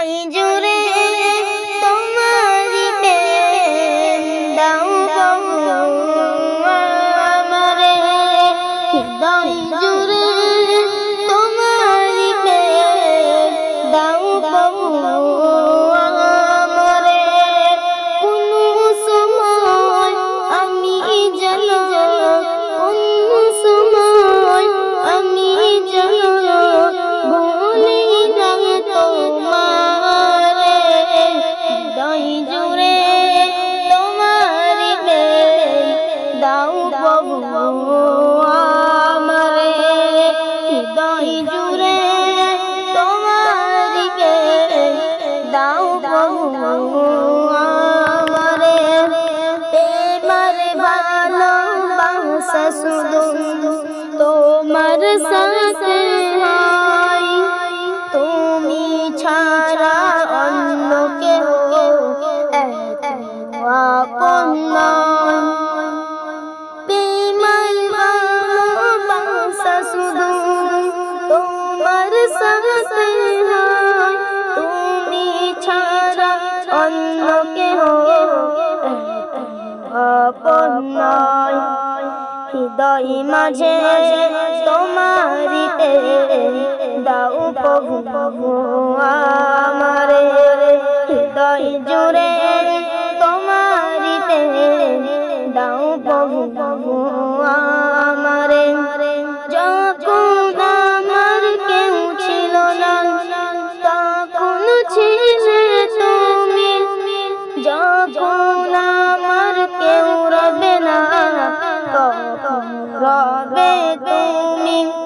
হৃদয় জুড়ে তোমারি প্রেম দাও প্রভু আমারে, হৃদয় জুড়ে তোমারি প্রেম দাও প্রভু আমারে। কোনো সময় আমি যেন, কোনো সময় আমি যেন ভুলি না তোমারে, হৃদয় জুড়ে তোমারি প্রেম দাও প্রভু আমারে, হৃদয় জুড়ে তোমারি প্রেম দাও প্রভু আমারে। প্রেমের ভালোবাসা শুধু তোমার সাথে হয়, তুমি ছাড়া অন্য কেউ এত আপন নয়। প্রেমের ভালোবাসা শুধু তোমার সাথে হয়, তুমি ছাড়া অন্য কেউ এত আপন নয়। হৃদয় মাঝে তোমারি প্রেম দাও প্রভু।